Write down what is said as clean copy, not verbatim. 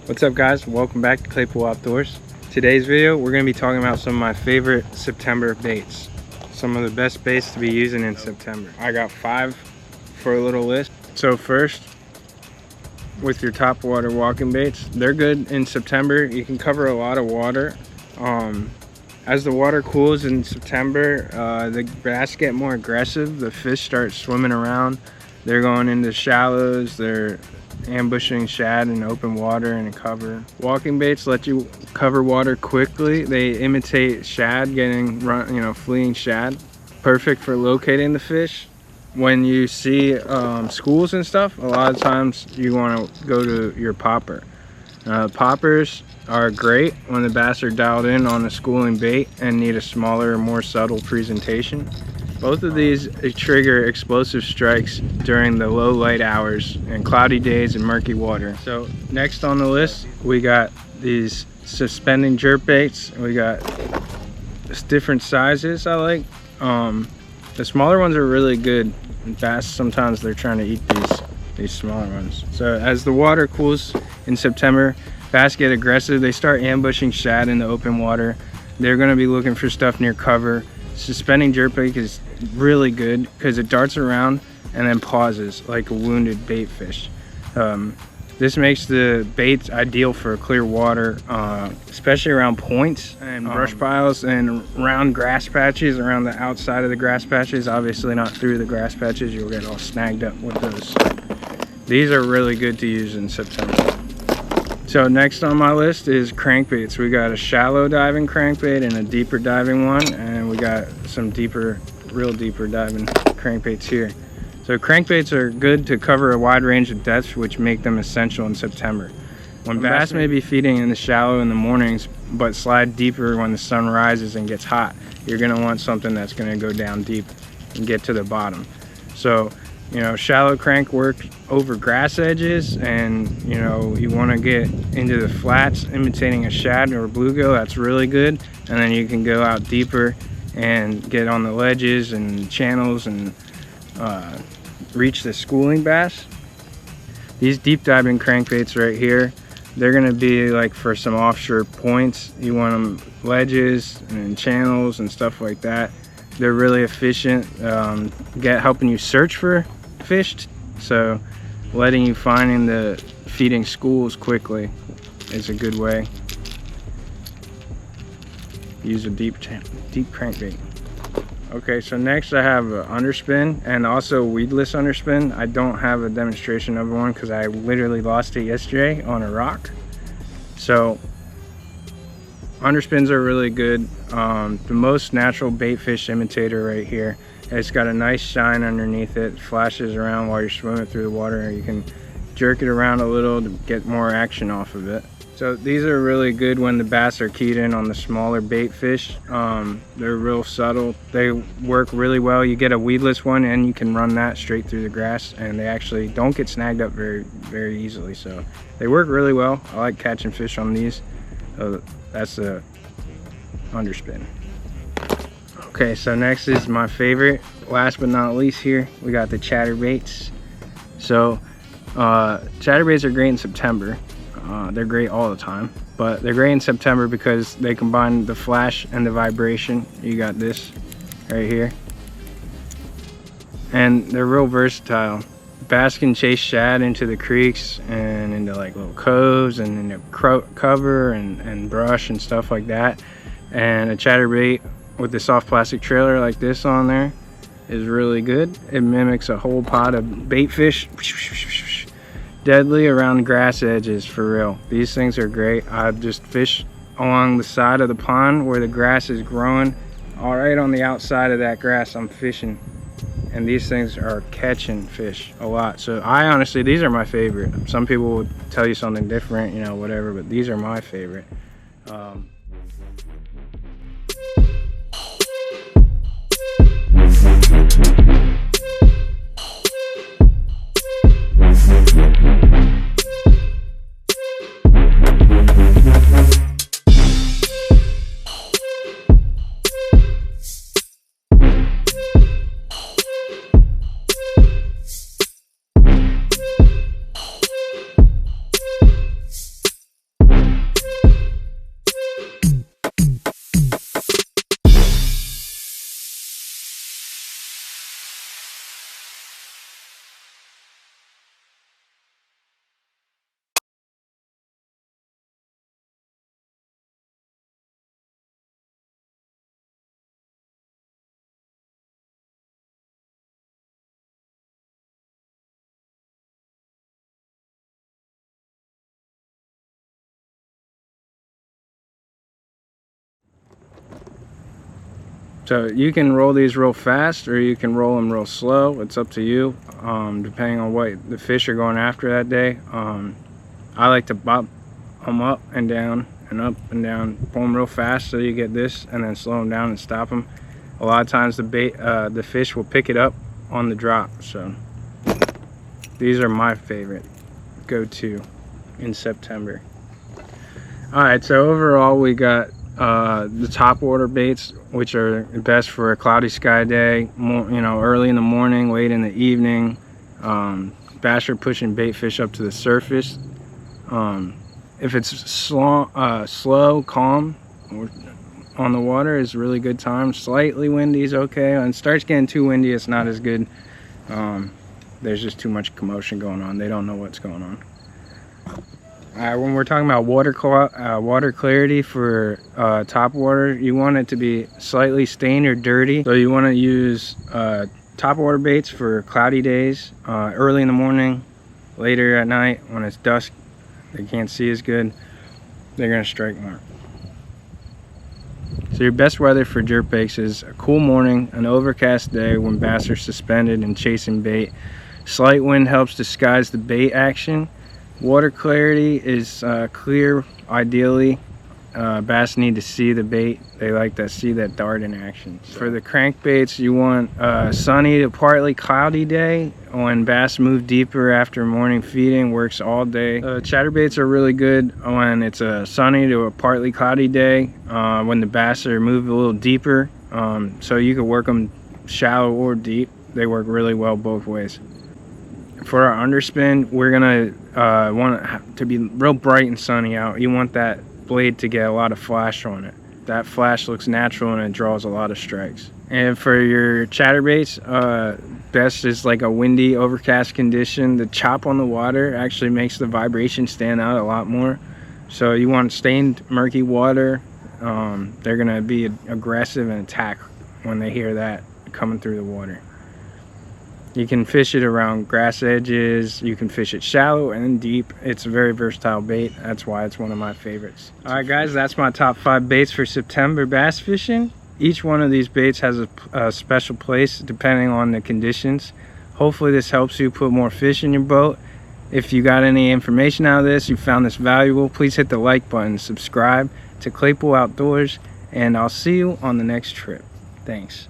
What's up guys, welcome back to Claypool Outdoors. Today's video we're going to be talking about some of my favorite September baits. Some of the best baits to be using in September. I got 5 for a little list. So first, with your top water walking baits, they're good in September. You can cover a lot of water. As the water cools in September, the bass get more aggressive. The fish start swimming around. They're going into shallows. They're ambushing shad in open water and cover. Walking baits let you cover water quickly. They imitate shad, fleeing shad. Perfect for locating the fish. When you see schools and stuff, a lot of times you want to go to your popper. Poppers are great when the bass are dialed in on a schooling bait and need a smaller, more subtle presentation. Both of these trigger explosive strikes during the low light hours and cloudy days and murky water. So next on the list, we got these suspending jerk baits. We got different sizes I like. The smaller ones are really good. Bass, sometimes they're trying to eat these smaller ones. So as the water cools in September, bass get aggressive. They start ambushing shad in the open water. They're going to be looking for stuff near cover. Suspending jerkbait is really good because it darts around and then pauses like a wounded bait fish. This makes the baits ideal for clear water, especially around points and brush piles and around grass patches, around the outside of the grass patches. Obviously not through the grass patches, you'll get all snagged up with those. These are really good to use in September. So next on my list is crankbaits. We got a shallow diving crankbait and a deeper diving one, and we got some real deeper diving crankbaits here. So crankbaits are good to cover a wide range of depths, which make them essential in September. When bass may be feeding in the shallow in the mornings, but slide deeper when the sun rises and gets hot, you're gonna want something that's gonna go down deep and get to the bottom. So, shallow crank work over grass edges, and you wanna get into the flats, imitating a shad or a bluegill, that's really good. And then you can go out deeper and get on the ledges and channels and reach the schooling bass. These deep diving crankbaits right here, they're going to be like for some offshore points. You want them ledges and channels and stuff like that. They're really efficient, helping you search for fish. So letting you find the feeding schools quickly is a good way. Use a deep crankbait. Okay, so next I have an underspin and also a weedless underspin. I don't have a demonstration of one because I literally lost it yesterday on a rock. So underspins are really good. The most natural bait fish imitator right here. It's got a nice shine underneath it. Flashes around while you're swimming through the water. You can jerk it around a little to get more action off of it. So these are really good when the bass are keyed in on the smaller bait fish. They're real subtle. They work really well. You get a weedless one and you can run that straight through the grass, and they actually don't get snagged up very, very easily. So they work really well. I like catching fish on these. That's the underspin. Okay, so next is my favorite. Last but not least here, we got the chatterbaits. So chatterbaits are great in September. They're great all the time, but they're great in September because they combine the flash and the vibration. You got this right here, and they're real versatile. Bass can chase shad into the creeks and into like little coves and into cover and brush and stuff like that. And a chatterbait with the soft plastic trailer like this on there is really good. It mimics a whole pod of bait fish. Deadly around grass edges, for real. These things are great. I just fish along the side of the pond where the grass is growing. All right, on the outside of that grass I'm fishing, and these things are catching fish a lot. So these are my favorite. Some people would tell you something different, whatever, but these are my favorite. So you can roll these real fast or you can roll them real slow. It's up to you, depending on what the fish are going after that day. I like to bop them up and down and up and down, pull them real fast so you get this, and then slow them down and stop them. A lot of times the fish will pick it up on the drop. So these are my favorite go-to in September. All right, so overall we got the topwater baits, which are best for a cloudy sky day, early in the morning, late in the evening. Bass are pushing bait fish up to the surface. If it's slow, calm on the water, is a really good time. Slightly windy is okay. When it starts getting too windy, it's not as good. There's just too much commotion going on. They don't know what's going on. When we're talking about water clarity for topwater, you want it to be slightly stained or dirty. So you want to use topwater baits for cloudy days, early in the morning, later at night when it's dusk, they can't see as good, they're going to strike more. So your best weather for jerkbaits is a cool morning, an overcast day when bass are suspended and chasing bait. Slight wind helps disguise the bait action. Water clarity is clear, ideally. Bass need to see the bait. They like to see that dart in action. So for the crankbaits, you want a sunny to partly cloudy day when bass move deeper after morning feeding, works all day. Chatterbaits are really good when it's a sunny to a partly cloudy day, when the bass are moved a little deeper. So you can work them shallow or deep. They work really well both ways. For our underspin, we're gonna want it to be real bright and sunny out. You want that blade to get a lot of flash on it. That flash looks natural and it draws a lot of strikes. And for your chatterbaits, best is like a windy, overcast condition. The chop on the water actually makes the vibration stand out a lot more. So you want stained, murky water. They're gonna be aggressive and attack when they hear that coming through the water. You can fish it around grass edges, you can fish it shallow and deep. It's a very versatile bait. That's why it's one of my favorites. All right guys, that's my top 5 baits for September bass fishing. Each one of these baits has a special place depending on the conditions. Hopefully this helps you put more fish in your boat. If you got any information out of this, you found this valuable, please hit the like button, subscribe to Claypool Outdoors, and I'll see you on the next trip. Thanks.